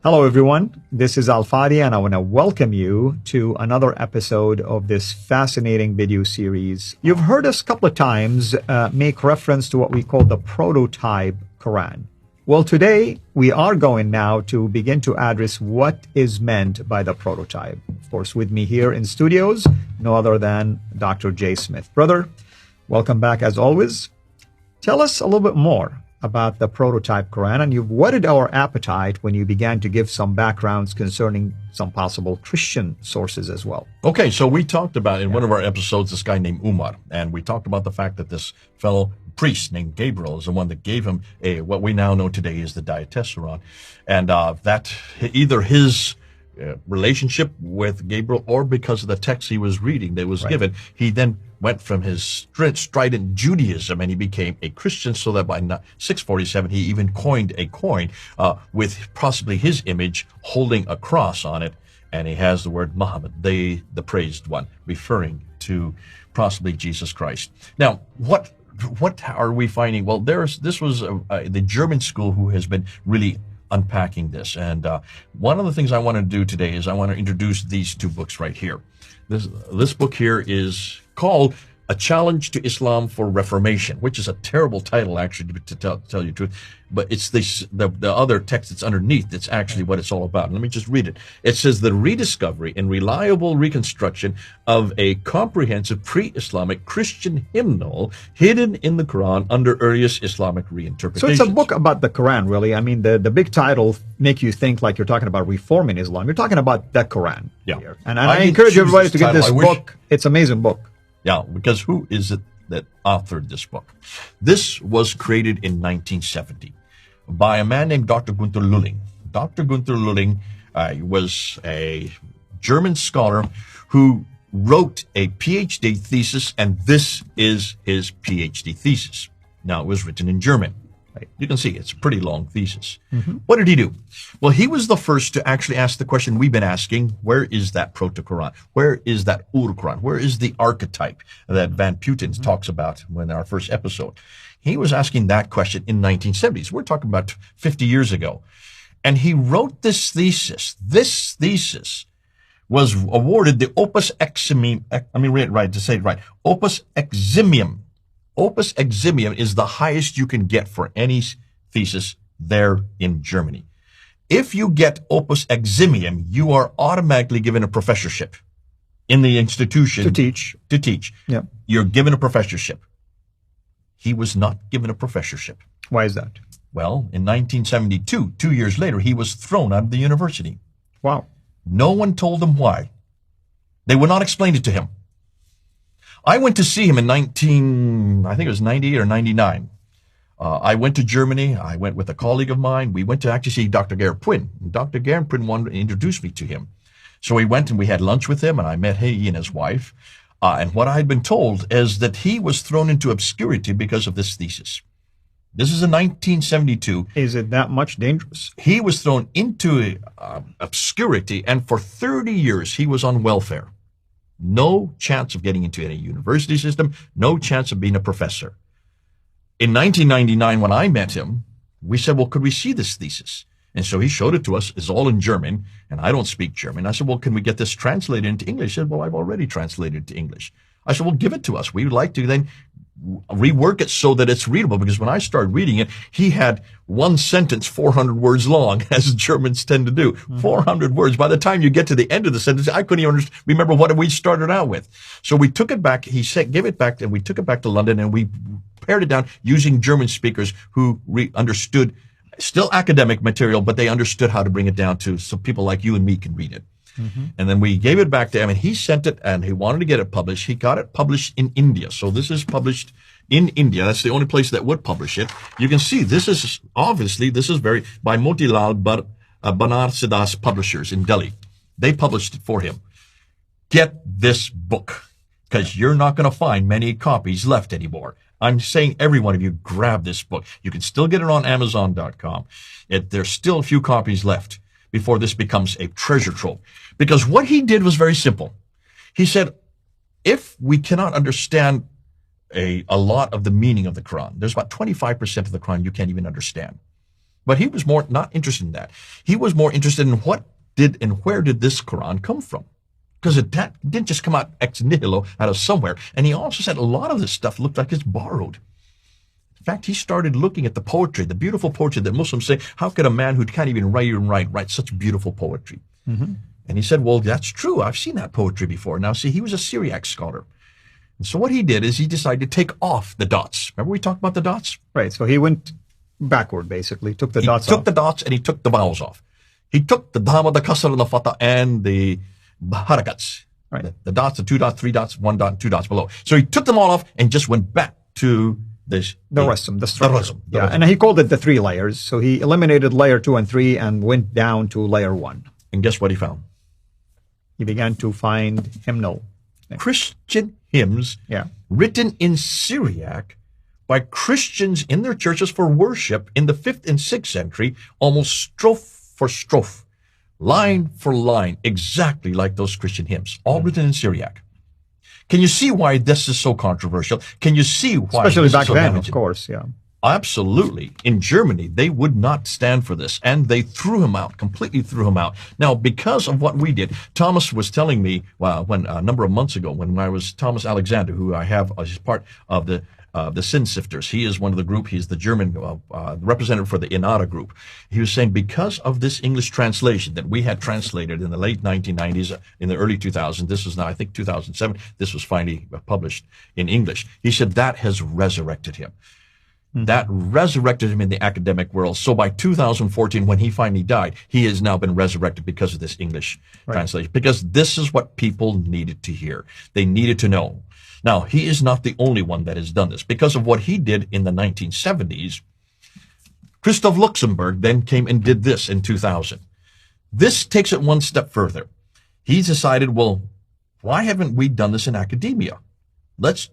Hello, everyone. This is Al-Fadi, and I want to welcome you to another episode of this fascinating video series. You've heard us a couple of times make reference to what we call the prototype Quran. Well, today we are going now to begin to address what is meant by the prototype. Of course, with me here in studios, no other than Dr. J. Smith. Brother, welcome back as always. Tell us a little bit more about the prototype Quran, and you've whetted our appetite when you began to give some backgrounds concerning some possible Christian sources as well. Okay, so we talked about in one of our episodes this guy named Umar, and we talked about the fact that this fellow priest named Gabriel is the one that gave him what we now know today is the diacritical, and that either his relationship with Gabriel or because of the text he was reading that was given, he then went from his strident Judaism and he became a Christian, so that by 647 he even coined a coin with possibly his image holding a cross on it, and he has the word Muhammad, the praised one, referring to possibly Jesus Christ. Now, what are we finding? Well, this was the German school who has been really unpacking this, and one of the things I want to do today is I want to introduce these two books right here. This book here is called A Challenge to Islam for Reformation, which is a terrible title, actually, to tell you the truth. But it's the other text that's underneath that's actually what it's all about. Let me just read it. It says, the rediscovery and reliable reconstruction of a comprehensive pre-Islamic Christian hymnal hidden in the Quran under earliest Islamic reinterpretations. So it's a book about the Quran, really. I mean, the big title make you think like you're talking about reforming Islam. You're talking about the Quran here. And I encourage everybody to get this book. It's an amazing book. Yeah, because who is it that authored this book? This was created in 1970 by a man named Dr. Gunter Luling. Dr. Gunter Luling was a German scholar who wrote a PhD thesis, and this is his PhD thesis. Now, it was written in German. You can see it's a pretty long thesis. What did he do? Well, he was the first to actually ask the question we've been asking: where is that proto-Quran? Where is that Ur-Quran? Where is the archetype that Van Putten talks about in our first episode? He was asking that question in 1970s. We're talking about 50 years ago. And he wrote this thesis. This thesis was awarded the Opus Eximium. Let me read it right to say it right. Opus Eximium. Opus Eximium is the highest you can get for any thesis there in Germany. If you get Opus Eximium, you are automatically given a professorship in the institution. To teach. Yeah. You're given a professorship. He was not given a professorship. Why is that? Well, in 1972, 2 years later, he was thrown out of the university. Wow. No one told him why. They would not explain it to him. I went to see him in I think it was 98 or 99. I went to Germany. I went with a colleague of mine. We went to actually see Dr. Gunter Luling. Dr. Gunter Luling wanted to introduce me to him. So we went and we had lunch with him, and I met he and his wife. And what I had been told is that he was thrown into obscurity because of this thesis. This is in 1972. Is it that much dangerous? He was thrown into obscurity, and for 30 years he was on welfare. No chance of getting into any university system, no chance of being a professor. In 1999, when I met him, we said, well, could we see this thesis? And so he showed it to us. It's all in German, and I don't speak German. I said, well, can we get this translated into English? He said, well, I've already translated it to English. I said, well, give it to us. We would like to then rework it so that it's readable, because when I started reading it, he had one sentence 400 words long, as Germans tend to do. 400 words. By the time you get to the end of the sentence, I couldn't even remember what we started out with. So we took it back. He said, give it back, and we took it back to London, and we pared it down using German speakers who understood still academic material, but they understood how to bring it down to so people like you and me can read it. And then we gave it back to him, and he sent it, and he wanted to get it published. He got it published in India. So this is published in India. That's the only place that would publish it. You can see this is by Motilal Banarsidass Publishers in Delhi. They published it for him. Get this book, because you're not going to find many copies left anymore. I'm saying every one of you grab this book. You can still get it on Amazon.com. There's still a few copies left before this becomes a treasure trove. Because what he did was very simple. He said, if we cannot understand a lot of the meaning of the Quran, there's about 25% of the Quran you can't even understand. But he was not interested in that. He was more interested in where did this Quran come from? Because it didn't just come out ex nihilo, out of somewhere. And he also said a lot of this stuff looked like it's borrowed. In fact, he started looking at the poetry, the beautiful poetry that Muslims say, how could a man who can't even write such beautiful poetry? Mm-hmm. And he said, well, that's true. I've seen that poetry before. Now, see, he was a Syriac scholar. And so what he did is he decided to take off the dots. Remember we talked about the dots? Right. So he went backward, basically, took the dots off. He took the dots and he took the vowels off. He took the dhamma, the kasra, the fatha, and the harakats. Right. The dots, the 2 dots, 3 dots, 1 dot, 2 dots below. So he took them all off and just went back to the rasm, the structure. The rasm. And he called it the 3 layers. So he eliminated layer 2 and 3 and went down to layer 1. And guess what he found? He began to find hymnal. Christian hymns written in Syriac by Christians in their churches for worship in the 5th and 6th century, almost strophe for strophe, line for line, exactly like those Christian hymns, all written in Syriac. Can you see why this is so controversial? Can you see why? Especially back so then, damaging? Of course, yeah. Absolutely. In Germany, they would not stand for this, and they threw him out, completely threw him out. Now, because of what we did, Thomas was telling me when a number of months ago, when I was Thomas Alexander, who I have as part of the Sin Sifters. He is one of the group. He's the German representative for the Inada group. He was saying because of this English translation that we had translated in the late 1990s, in the early 2000s, this was now, I think, 2007, this was finally published in English. He said that has resurrected him. That resurrected him in the academic world. So by 2014, when he finally died, he has now been resurrected because of this English translation. Because this is what people needed to hear. They needed to know. Now, he is not the only one that has done this. Because of what he did in the 1970s, Christoph Luxemburg then came and did this in 2000. This takes it one step further. He decided, well, why haven't we done this in academia? Let's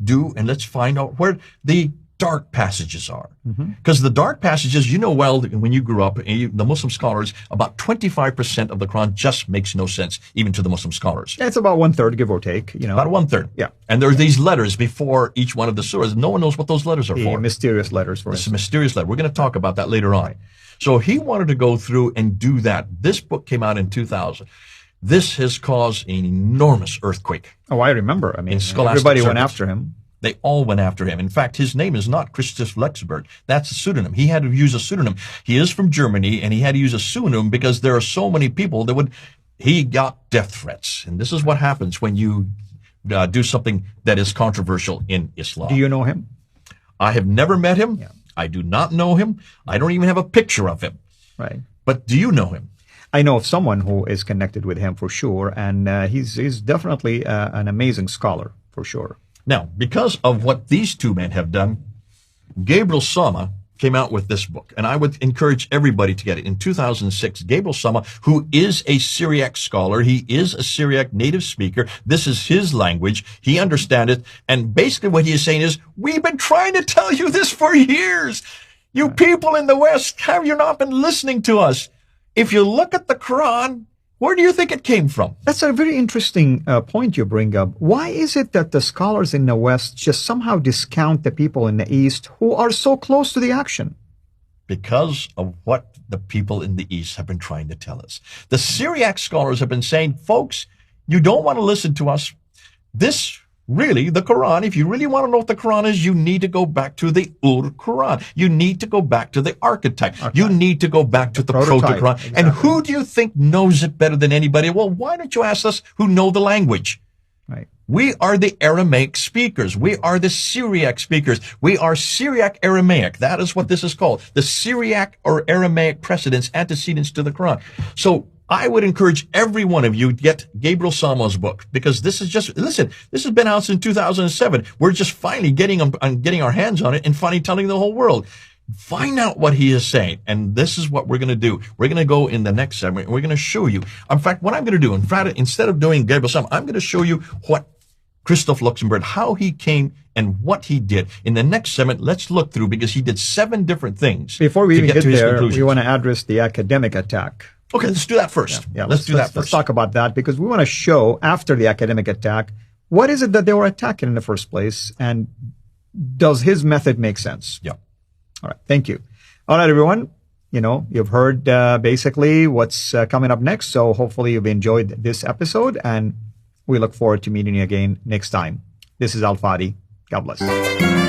find out where the dark passages are. Because the dark passages, you know well, when you grew up, the Muslim scholars, about 25% of the Quran just makes no sense, even to the Muslim scholars. Yeah, it's about 1/3, give or take. About 1/3. Yeah. And there are these letters before each one of the surahs. No one knows what those letters are for. Mysterious letters, for instance. It's a mysterious letter. We're going to talk about that later on. So he wanted to go through and do that. This book came out in 2000. This has caused an enormous earthquake. Oh, I remember. I mean, everybody went after him. They all went after him. In fact, his name is not Christoph Luxemburg. That's a pseudonym. He had to use a pseudonym. He is from Germany, and he had to use a pseudonym because there are so many people that he got death threats. And this is what happens when you do something that is controversial in Islam. Do you know him? I have never met him. Yeah. I do not know him. I don't even have a picture of him. Right. But do you know him? I know of someone who is connected with him for sure, and he's definitely an amazing scholar for sure. Now, because of what these two men have done, Gabriel Sama came out with this book, and I would encourage everybody to get it. In 2006, Gabriel Sama, who is a Syriac scholar, he is a Syriac native speaker. This is his language. He understands it. And basically what he is saying is, we've been trying to tell you this for years. You people in the West, have you not been listening to us? If you look at the Quran, where do you think it came from? That's a very interesting point you bring up. Why is it that the scholars in the West just somehow discount the people in the East who are so close to the action? Because of what the people in the East have been trying to tell us. The Syriac scholars have been saying, folks, you don't want to listen to us. Really, the Quran, if you really want to know what the Quran is, you need to go back to the Quran. You need to go back to the archetype. You need to go back to the proto-Quran. Exactly. And who do you think knows it better than anybody? Well, why don't you ask us who know the language? Right. We are the Aramaic speakers. We are the Syriac speakers. We are Syriac Aramaic. That is what this is called. The Syriac or Aramaic precedents, antecedents to the Quran. So I would encourage every one of you to get Gabriel Sama's book, because this is just, listen, this has been out since 2007. We're just finally getting our hands on it and finally telling the whole world. Find out what he is saying. And this is what we're going to do. We're going to go in the next segment. We're going to show you. In fact, what I'm going to do, instead of doing Gabriel Sama, I'm going to show you what Christoph Luxemburg, how he came and what he did. In the next segment, let's look through, because he did 7 different things. Before we even get there, we want to address the academic attack. Okay, let's do that first. Yeah, let's do that first. Let's talk about that, because we want to show, after the academic attack, what is it that they were attacking in the first place, and does his method make sense? Yeah. All right, thank you. All right, everyone, you've heard basically what's coming up next. So hopefully you've enjoyed this episode, and we look forward to meeting you again next time. This is Al Fadi. God bless.